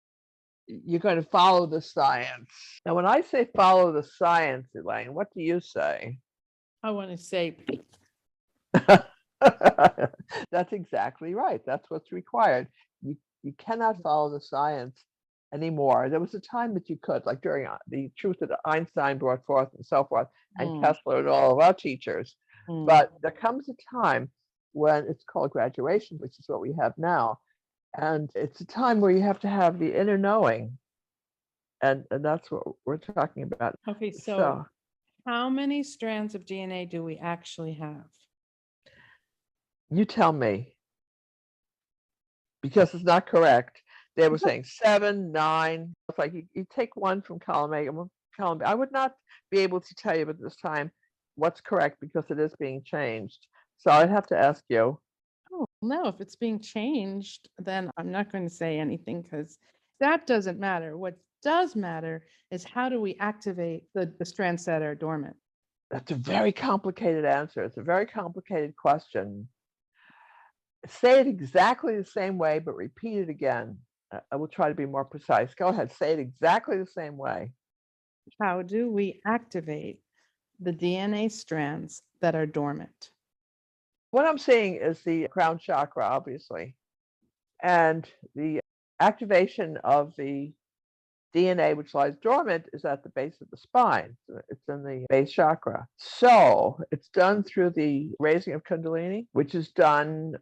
you're going to follow the science. Now, when I say follow the science, Elaine, what do you say? I want to say that's exactly right. That's what's required. You cannot follow the science anymore. There was a time that you could, like during the truth that Einstein brought forth and so forth, and Kessler and all of our teachers. But there comes a time when it's called graduation, which is what we have now. And it's a time where you have to have the inner knowing. And that's what we're talking about. Okay, so how many strands of DNA do we actually have? You tell me. Because it's not correct. They were saying 7, 9. It's like you take one from column A and one from column B. I would not be able to tell you at this time what's correct because it is being changed. So I'd have to ask you. Oh, no, if it's being changed, then I'm not going to say anything because that doesn't matter. What's does matter is how do we activate the strands that are dormant? That's a very complicated answer. It's a very complicated question. Say it exactly the same way, but repeat it again. I will try to be more precise. Go ahead, say it exactly the same way. How do we activate the DNA strands that are dormant? What I'm seeing is the crown chakra, obviously, and the activation of the DNA, which lies dormant, is at the base of the spine. It's in the base chakra. So it's done through the raising of Kundalini, which is done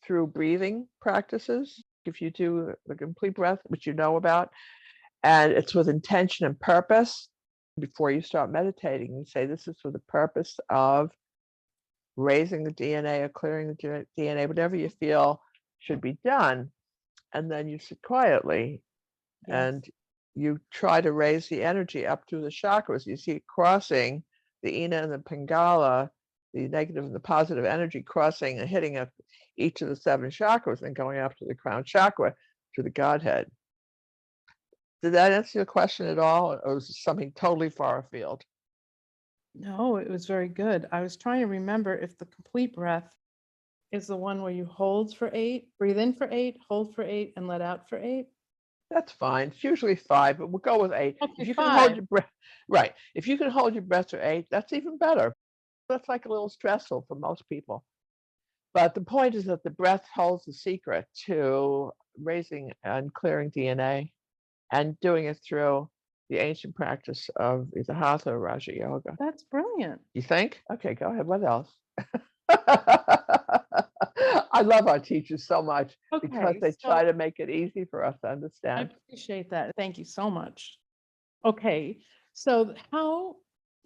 through breathing practices. If you do the complete breath, which you know about, and it's with intention and purpose. Before you start meditating, you say, this is for the purpose of raising the DNA or clearing the DNA, whatever you feel should be done. And then you sit quietly and you try to raise the energy up through the chakras. You see it crossing the Ina and the Pingala, the negative and the positive energy crossing and hitting up each of the 7 chakras and going up to the crown chakra, to the Godhead. Did that answer your question at all, or was it something totally far afield? No, it was very good. I was trying to remember if the complete breath is the one where you hold for 8, breathe in for 8, hold for 8, and let out for 8. That's fine. It's usually 5, but we'll go with 8. Okay, if you can hold 5. your breath, right? If you can hold your breath for 8, that's even better. That's like a little stressful for most people. But the point is that the breath holds the secret to raising and clearing DNA, and doing it through the ancient practice of either Hatha or Raja Yoga. That's brilliant. You think? Okay, go ahead. What else? I love our teachers so much because they try to make it easy for us to understand. I appreciate that. Thank you so much. Okay, so how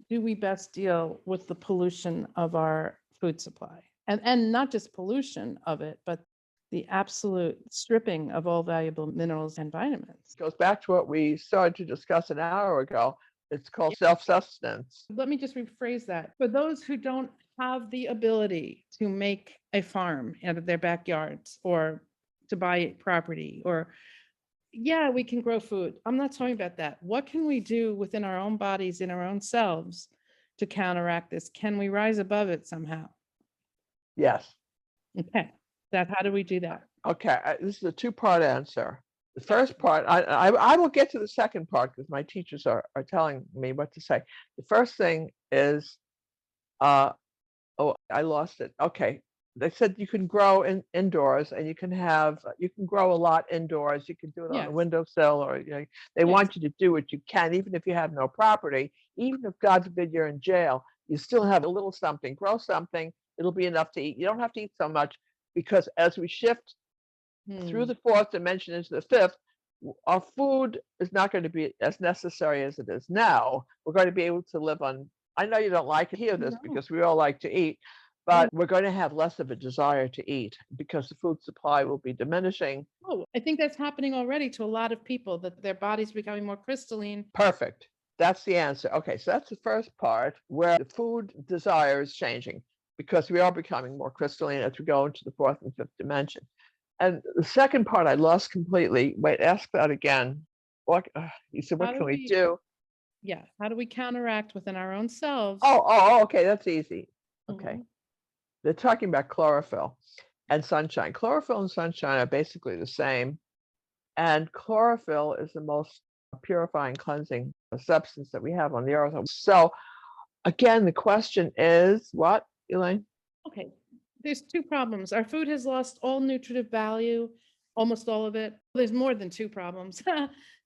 do we best deal with the pollution of our food supply? And not just pollution of it, but the absolute stripping of all valuable minerals and vitamins. It goes back to what we started to discuss an hour ago. It's called self-sustenance. Let me just rephrase that. For those who don't have the ability to make a farm out of their backyards or to buy property, or yeah, we can grow food. I'm not talking about that. What can we do within our own bodies, in our own selves, to counteract this? Can we rise above it somehow? Yes. Okay. How do we do that? Okay, this is a 2-part answer. The first part, I will get to the second part because my teachers are telling me what to say. The first thing is, oh, I lost it. Okay, they said you can grow indoors, and you can grow a lot indoors. You can do it on a windowsill, or they want you to do what you can, even if you have no property. Even if, God forbid, you're in jail, you still have a little something. Grow something; it'll be enough to eat. You don't have to eat so much, because as we shift through the 4th dimension into the 5th, our food is not going to be as necessary as it is now. We're going to be able to live on. I know you don't like to hear this because we all like to eat, but we're going to have less of a desire to eat because the food supply will be diminishing. Oh, I think that's happening already to a lot of people, that their body's becoming more crystalline. Perfect. That's the answer. Okay, so that's the first part, where the food desire is changing because we are becoming more crystalline as we go into the 4th and 5th dimension. And the second part I lost completely. Wait, ask that again. You said, what can we do? Yeah, how do we counteract within our own selves? Oh, okay, that's easy. Okay. They're talking about chlorophyll and sunshine. Chlorophyll and sunshine are basically the same. And chlorophyll is the most purifying, cleansing substance that we have on the earth. So again, the question is what, Elaine? Okay. There's 2 problems. Our food has lost all nutritive value, almost all of it. There's more than 2 problems.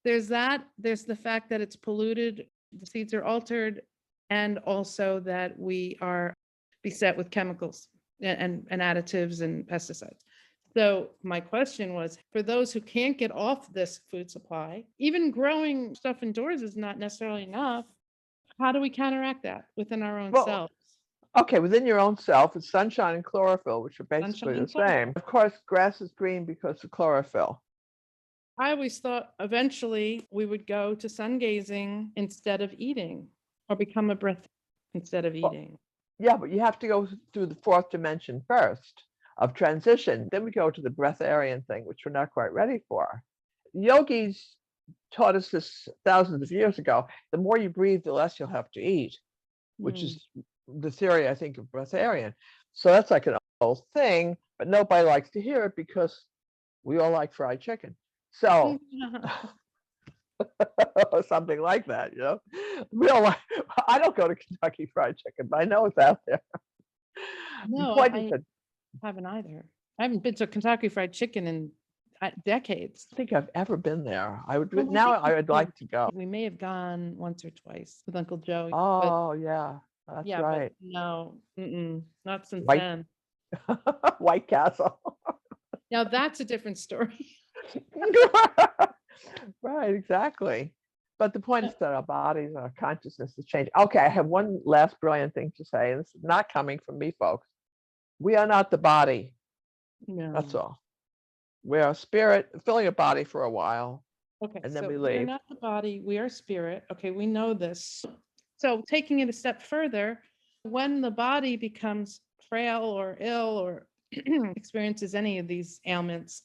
There's that. There's the fact that it's polluted, the seeds are altered, and also that we are beset with chemicals and additives and pesticides. So my question was, for those who can't get off this food supply, even growing stuff indoors is not necessarily enough. How do we counteract that within our own selves? Okay, within your own self, it's sunshine and chlorophyll, which are basically the same. Of course, grass is green because of chlorophyll. I always thought eventually we would go to sun gazing instead of eating, or become a breath instead of eating. Yeah, but you have to go through the 4th dimension first of transition. Then we go to the breatharian thing, which we're not quite ready for. Yogis taught us this thousands of years ago. The more you breathe, the less you'll have to eat, which is the theory, I think, of breatharian. So that's like an old thing, but nobody likes to hear it because we all like fried chicken. So something like that, We all like, I don't go to Kentucky Fried Chicken, but I know it's out there. No, I haven't either. I haven't been to Kentucky Fried Chicken in decades. I think I've ever been there. I would Well, now. I would like to go. We may have gone once or twice with Uncle Joe. Oh yeah, that's right. But no, not since White, then. White Castle. Now that's a different story. Right, exactly. But the point is that our bodies, our consciousness has changed. Okay, I have one last brilliant thing to say, and this is not coming from me, folks. We are not the body. No. That's all. We are spirit, filling a body for a while. Okay, and then so we leave. we're not the body, we are spirit. Okay, we know this. So taking it a step further, when the body becomes frail or ill or experiences any of these ailments,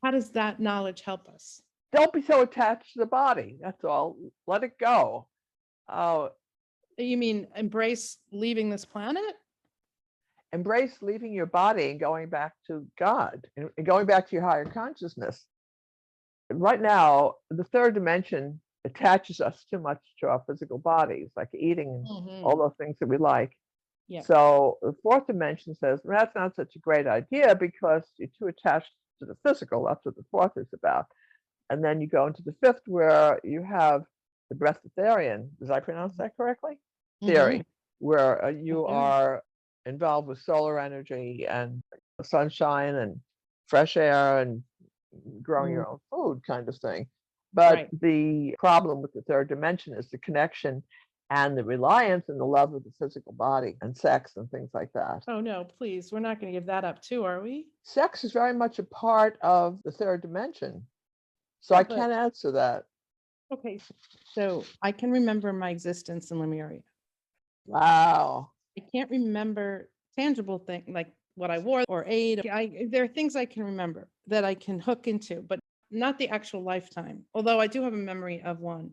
how does that knowledge help us? Don't be so attached to the body. That's all. Let it go. You mean embrace leaving this planet? Embrace leaving your body and going back to God and going back to your higher consciousness. Right now, the third dimension attaches us too much to our physical bodies, like eating and all those things that we like. Yeah. So the fourth dimension says, well, that's not such a great idea because you're too attached to the physical. That's what the fourth is about. And then you go into the fifth where you have the breatharian. Did I pronounce that correctly? Theory, where you are involved with solar energy and sunshine and fresh air and growing your own food kind of thing. But the problem with the third dimension is the connection and the reliance and the love of the physical body and sex and things like that. Oh no, please, we're not going to give that up too, are we? Sex is very much a part of the third dimension. So I can't answer that. Okay, so I can remember my existence in Lemuria. Wow. I can't remember tangible things like what I wore or ate. There are things I can remember that I can hook into, but not the actual lifetime, although I do have a memory of one.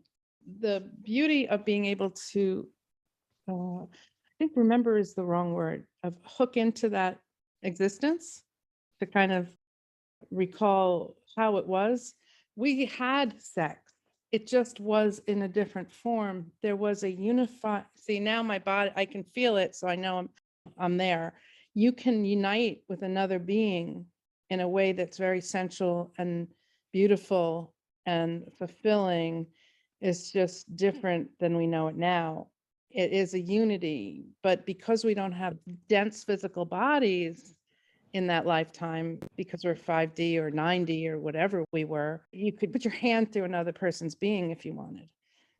The beauty of being able to, I think remember is the wrong word, of hook into that existence to kind of recall how it was. We had sex. It just was in a different form. There was a unified, see now my body, I can feel it. So I know I'm there. You can unite with another being in a way that's very sensual and beautiful and fulfilling. It's just different than we know it now. It is a unity, but because we don't have dense physical bodies in that lifetime, because we're 5D or 9D or whatever we were, you could put your hand through another person's being if you wanted.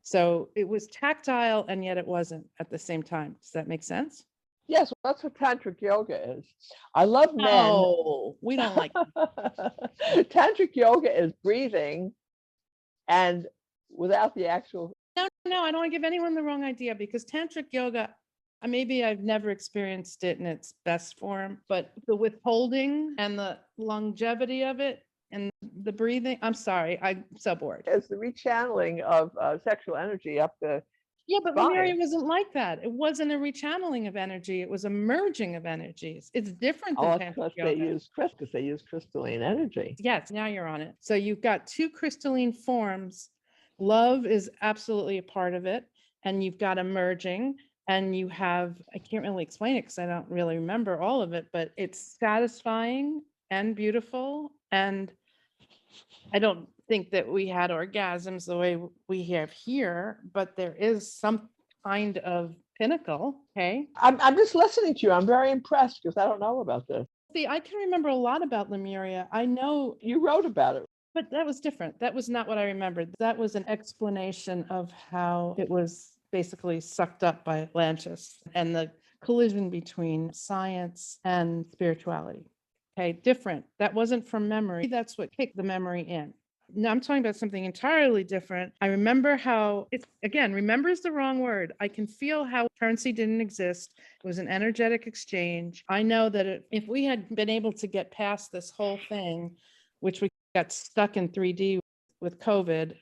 So it was tactile and yet it wasn't at the same time. Does that make sense? Yes, that's what Tantric yoga is. I love men. No, we don't like Tantric yoga is breathing and without the actual. No, I don't want to give anyone the wrong idea because Tantric yoga, maybe I've never experienced it in its best form, but the withholding and the longevity of it and the breathing, I'm sorry, I'm so bored. It's the rechanneling of sexual energy up the Yeah, but Lemuria wasn't like that. It wasn't a rechanneling of energy. It was a merging of energies. It's different than Tantric yoga. They use crystalline energy. Yes, now you're on it. So you've got two crystalline forms. Love is absolutely a part of it. And you've got a merging. And you have, I can't really explain it because I don't really remember all of it, but it's satisfying and beautiful. And I don't think that we had orgasms the way we have here, but there is some kind of pinnacle. Okay. I'm just listening to you. I'm very impressed because I don't know about this. See, I can remember a lot about Lemuria. I know you wrote about it. But that was different. That was not what I remembered. That was an explanation of how it was basically sucked up by Atlantis and the collision between science and spirituality. Okay, different. That wasn't from memory. That's what kicked the memory in. Now I'm talking about something entirely different. I remember how it's, again, remember is the wrong word. I can feel how currency didn't exist. It was an energetic exchange. I know that if we had been able to get past this whole thing, which we got stuck in 3D with COVID,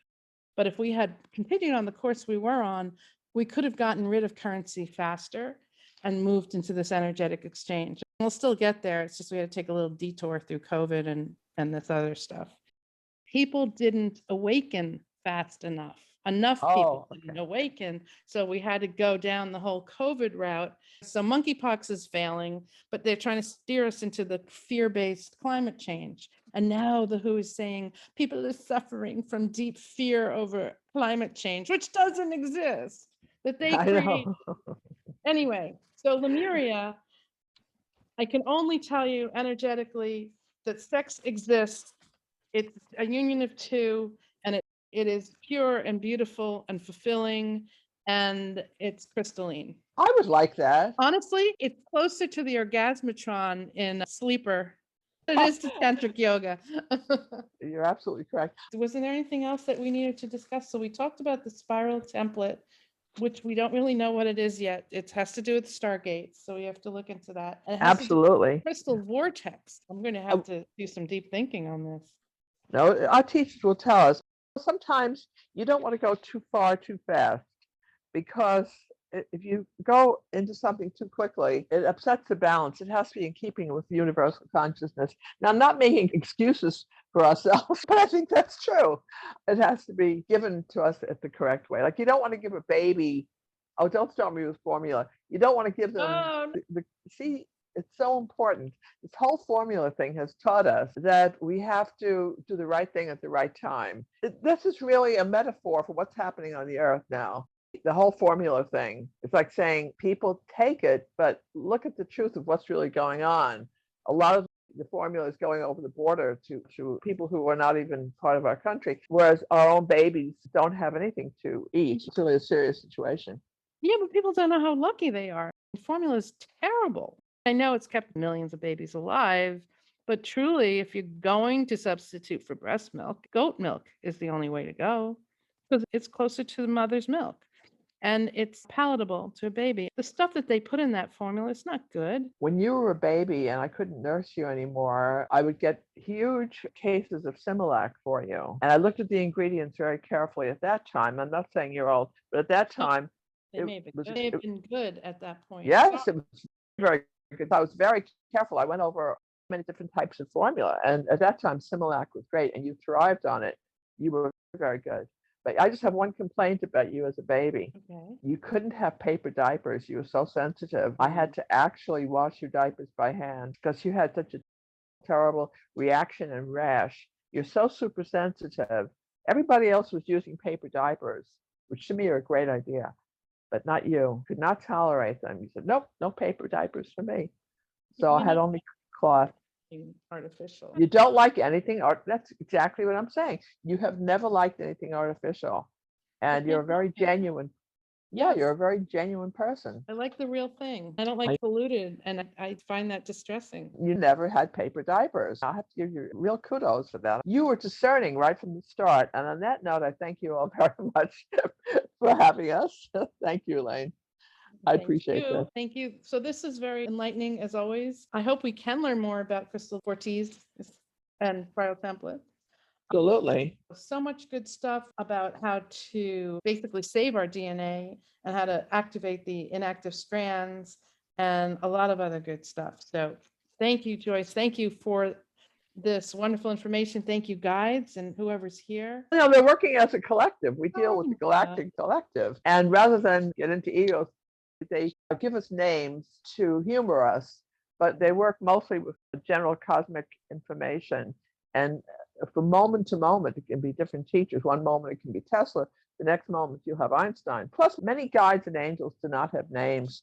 But if we had continued on the course we were on, we could have gotten rid of currency faster and moved into this energetic exchange. We'll still get there. It's just we had to take a little detour through COVID and this other stuff. People didn't awaken fast enough. Enough people didn't awaken. So we had to go down the whole COVID route. So monkeypox is failing, but they're trying to steer us into the fear-based climate change. And now the WHO is saying people are suffering from deep fear over climate change, which doesn't exist, that they create. Anyway, so Lemuria, I can only tell you energetically that sex exists. It's a union of two, and it is pure and beautiful and fulfilling, and it's crystalline. I would like that. Honestly, it's closer to the orgasmatron in Sleeper than it is to tantric yoga. You're absolutely correct. Wasn't there anything else that we needed to discuss? So we talked about the spiral template, which we don't really know what it is yet. It has to do with stargates, so we have to look into that. And it has Absolutely. to do with crystal vortex. I'm going to have to do some deep thinking on this. No, our teachers will tell us sometimes you don't want to go too far too fast, because if you go into something too quickly, it upsets the balance. It has to be in keeping with universal consciousness. Now, I'm not making excuses for ourselves, but I think that's true. It has to be given to us at the correct way. Like, you don't want to give a baby, oh, don't start me with formula. You don't want to give them, see, it's so important. This whole formula thing has taught us that we have to do the right thing at the right time. This is really a metaphor for what's happening on the earth now. The whole formula thing, it's like saying people take it, but look at the truth of what's really going on. A lot of the formula is going over the border to people who are not even part of our country, whereas our own babies don't have anything to eat. It's really a serious situation. Yeah, but people don't know how lucky they are. The formula is terrible. I know it's kept millions of babies alive, but truly, if you're going to substitute for breast milk, goat milk is the only way to go, because it's closer to the mother's milk and it's palatable to a baby. The stuff that they put in that formula is not good. When you were a baby and I couldn't nurse you anymore, I would get huge cases of Similac for you. And I looked at the ingredients very carefully at that time. I'm not saying you're old, but at that time, They may have been good at that point. Yes, it was very good. I was very careful. I went over many different types of formula. And at that time, Similac was great and you thrived on it. You were very good. But I just have one complaint about you as a baby. Okay. You couldn't have paper diapers. You were so sensitive. I had to actually wash your diapers by hand because you had such a terrible reaction and rash. You're so super sensitive. Everybody else was using paper diapers, which to me are a great idea, but not you. Could not tolerate them. You said, nope, no paper diapers for me. So I had only cloth. Artificial. You don't like anything art. That's exactly what I'm saying. You have never liked anything artificial, and you're a very genuine. Yeah, you're a very genuine person. I like the real thing. I don't like polluted, and I find that distressing. You never had paper diapers. I have to give you real kudos for that. You were discerning right from the start. And on that note, I thank you all very much for having us. Thank you, Elaine. I appreciate that. Thank you. So this is very enlightening as always. I hope we can learn more about crystal vortices and spiral template. Absolutely. So much good stuff about how to basically save our DNA and how to activate the inactive strands and a lot of other good stuff. So thank you, Joyce. Thank you for this wonderful information. Thank you, guides and whoever's here. You know, they're working as a collective. We deal with the Galactic collective. And rather than get into egos, they give us names to humor us, but they work mostly with general cosmic information. And from moment to moment, it can be different teachers. One moment it can be Tesla. The next moment you'll have Einstein. Plus, many guides and angels do not have names.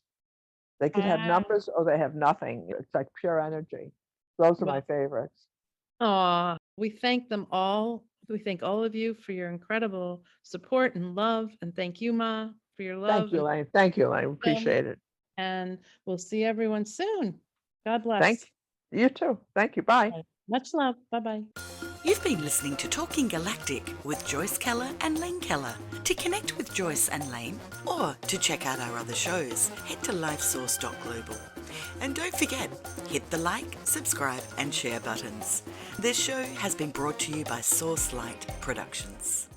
They could have numbers or they have nothing. It's like pure energy. Those are my favorites. We thank them all. We thank all of you for your incredible support and love. And thank you, Ma, for your love. Thank you, Elaine. Thank you, Elaine. Appreciate it. And we'll see everyone soon. God bless. Thank you too. Thank you. Bye. Much love. Bye-bye. You've been listening to Talking Galactic with Joyce Keller and Lane Keller. To connect with Joyce and Lane or to check out our other shows, head to lifesource.global. And don't forget, hit the like, subscribe and share buttons. This show has been brought to you by Source Light Productions.